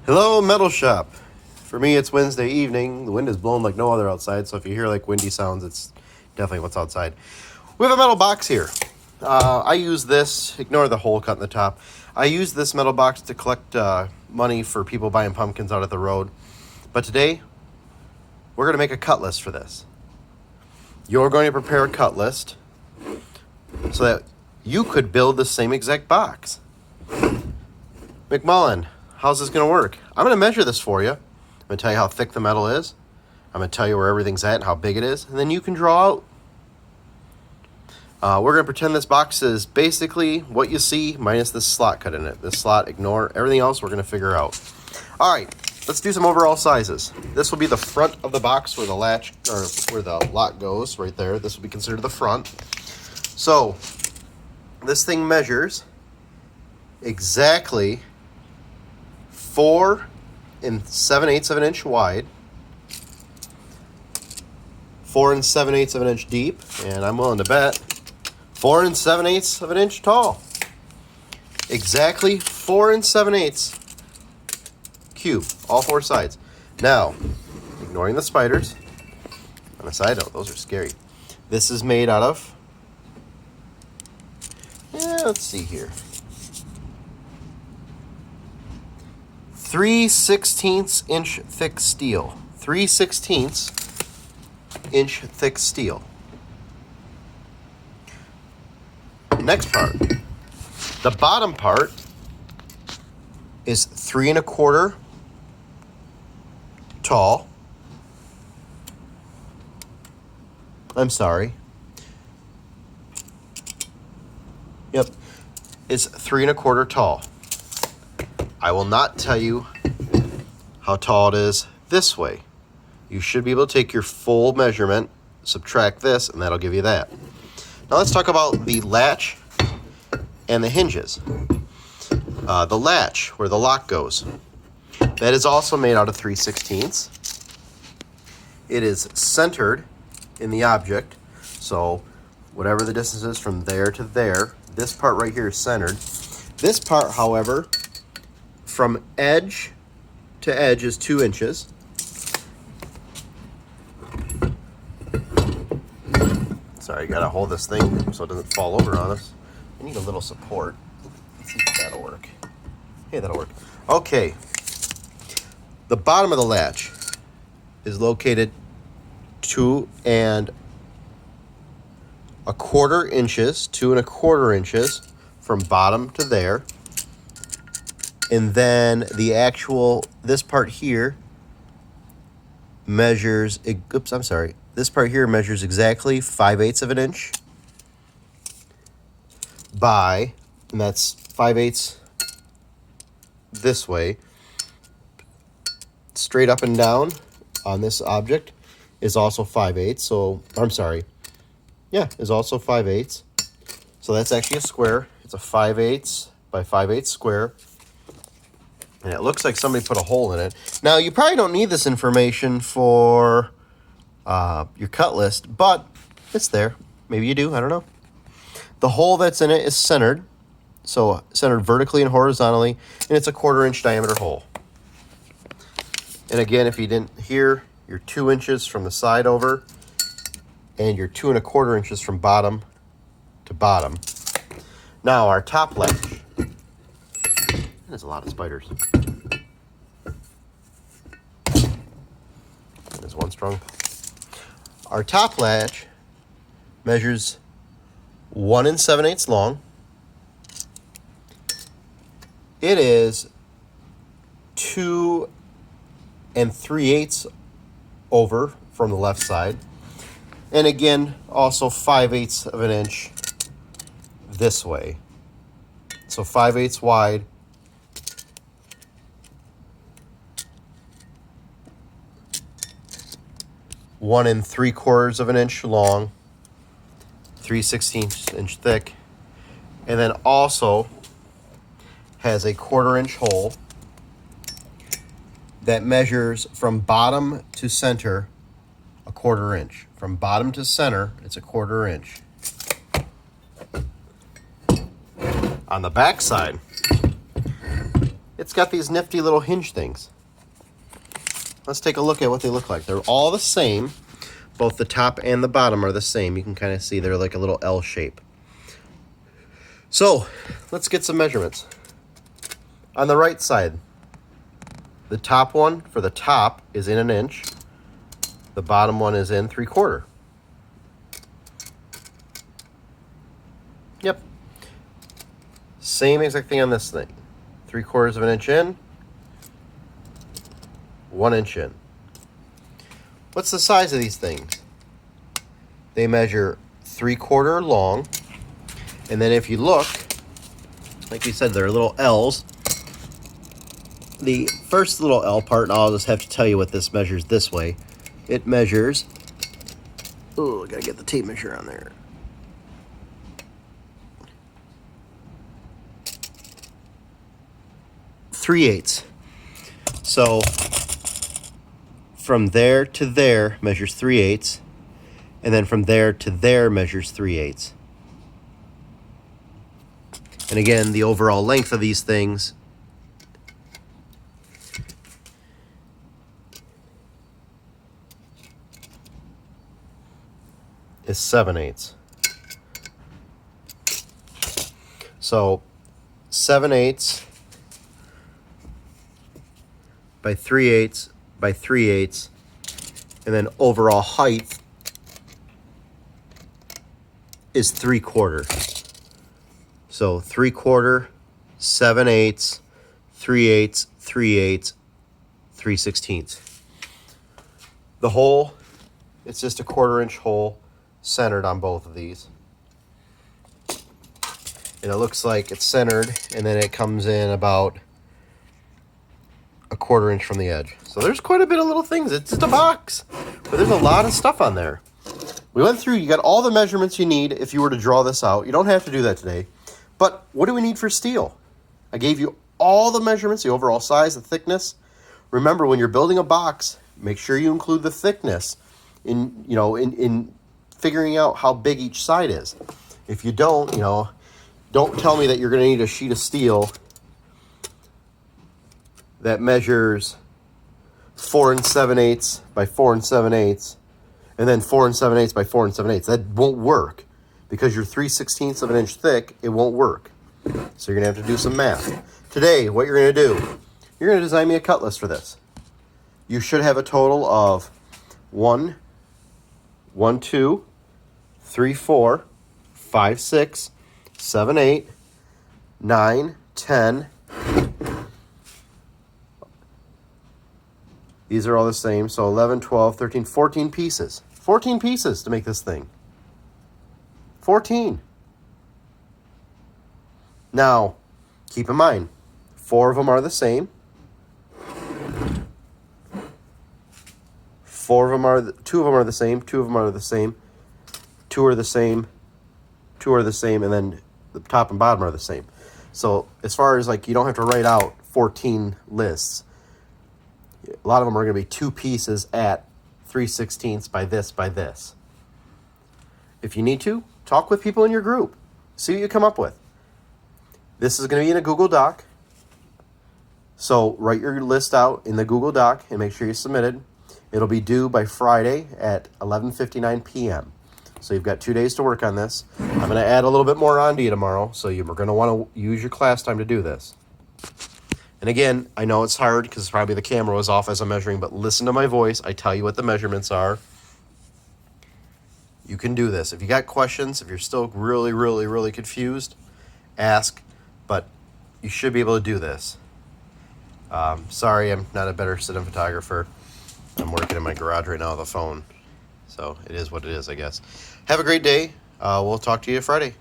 Hello, Metal Shop. For me, it's Wednesday evening. The wind is blowing like no other outside, so if you hear like windy sounds, it's definitely what's outside. We have a metal box here. I use this, ignore the hole cut in the top. I use this metal box to collect money for people buying pumpkins out at the road. But today, we're going to make a cut list for this. You're going to prepare a cut list so that you could build the same exact box. McMullen, how's this going to work? I'm going to measure this for you. I'm going to tell you how thick the metal is. I'm going to tell you where everything's at and how big it is. And then you can draw out. We're going to pretend this box is basically what you see minus this slot cut in it. This slot, ignore. Everything else we're going to figure out. All right, let's do some overall sizes. This will be the front of the box where the latch, or where the lock goes, right there. This will be considered the front. So, this thing measures exactly 4 7/8 of an inch wide, 4 7/8 of an inch deep, and I'm willing to bet 4 7/8 of an inch tall. Exactly 4 7/8 cube, all 4 sides. Now, ignoring the spiders, on a side note, those are scary. This is made out of, let's see here, 3/16 inch thick steel. 3/16 inch thick steel. Next part. The bottom part is 3 1/4 tall. I'm sorry. Yep. It's 3 1/4 tall. I will not tell you how tall it is this way. You should be able to take your full measurement, subtract this, and that'll give you that. Now let's talk about the latch and the hinges. The latch, where the lock goes, that is also made out of 3/16. It is centered in the object, so whatever the distance is from there to there, this part right here is centered. This part, however, from edge to edge is 2 inches. Sorry, I gotta hold this thing so it doesn't fall over on us. I need a little support. Let's see if that'll work. Hey, that'll work. Okay. The bottom of the latch is located 2 1/4 inches, 2 1/4 inches from bottom to there. And then the actual, this part here measures, this part here measures exactly 5/8 of an inch by, and that's 5/8 this way, straight up and down on this object is also 5/8. So, is also 5/8. So that's actually a square. It's a 5/8 by 5/8 square. And it looks like somebody put a hole in it. Now, you probably don't need this information for your cut list, but it's there. Maybe you do. I don't know. The hole that's in it is centered. So centered vertically and horizontally. And it's a 1/4 inch diameter hole. And again, if you didn't hear, you're 2 inches from the side over. And you're 2 1/4 inches from bottom to bottom. Now, our top latch. There's a lot of spiders. There's one strong. Our top latch measures 1 7/8 long. It is 2 3/8 over from the left side. And again, also 5/8 of an inch this way. So 5/8 wide. 1 3/4 of an inch long, 3/16 inch thick, and then also has a 1/4 inch hole that measures from bottom to center a 1/4 inch. From bottom to center, it's a 1/4 inch. On the back side, it's got these nifty little hinge things. Let's take a look at what they look like. They're all the same. Both the top and the bottom are the same. You can kind of see they're like a little L shape. So let's get some measurements. On the right side, the top one for the top is in 1 inch. The bottom one is in 3/4. Yep. Same exact thing on this thing. 3/4 of an inch in, 1 inch in. What's the size of these things? They measure 3/4 long, and then if you look, like we said, they're little L's. The first little L part, and I'll just have to tell you what this measures this way. It measures, oh, I gotta get the tape measure on there. Three-eighths. So from there to there measures 3/8, and then from there to there measures 3/8. And again, the overall length of these things is 7/8. So 7/8 by 3/8 by 3/8, and then overall height is 3/4. So 3/4, 7/8, 3/8, 3/8, 3/16. The hole, it's just a 1/4 inch hole centered on both of these. And it looks like it's centered, and then it comes in about a 1/4 inch from the edge. So there's quite a bit of little things. It's just a box, but there's a lot of stuff on there. We went through, you got all the measurements you need if you were to draw this out. You don't have to do that today. But what do we need for steel? I gave you all the measurements, the overall size, the thickness. Remember, when you're building a box, make sure you include the thickness in figuring out how big each side is. If you don't, don't tell me that you're going to need a sheet of steel that measures 4 7/8 by 4 7/8, and then 4 7/8 by 4 7/8. That won't work because you're 3/16 of an inch thick. It won't work. So you're gonna have to do some math. Today, what you're gonna do, you're gonna design me a cut list for this. You should have a total of 1, 2, 3, 4, 5, 6, 7, 8, 9, 10. These are all the same. So 11, 12, 13, 14 pieces. 14 pieces to make this thing. 14. Now, keep in mind, 4 of them are the same. 2 of them are the same. 2 of them are the same. 2 are the same. 2 are the same, and then the top and bottom are the same. So as far as you don't have to write out 14 lists. A lot of them are going to be 2 pieces at 3/16 by this. If you need to, talk with people in your group. See what you come up with. This is going to be in a Google Doc. So write your list out in the Google Doc and make sure you submit it. It'll be due by Friday at 11:59 p.m. So you've got 2 days to work on this. I'm going to add a little bit more on to you tomorrow, so you're going to want to use your class time to do this. And again, I know it's hard because probably the camera was off as I'm measuring, but listen to my voice. I tell you what the measurements are. You can do this. If you got questions, if you're still really, really, really confused, ask, but you should be able to do this. Sorry, I'm not a better sit-in photographer. I'm working in my garage right now with a phone. So it is what it is, I guess. Have a great day. We'll talk to you Friday.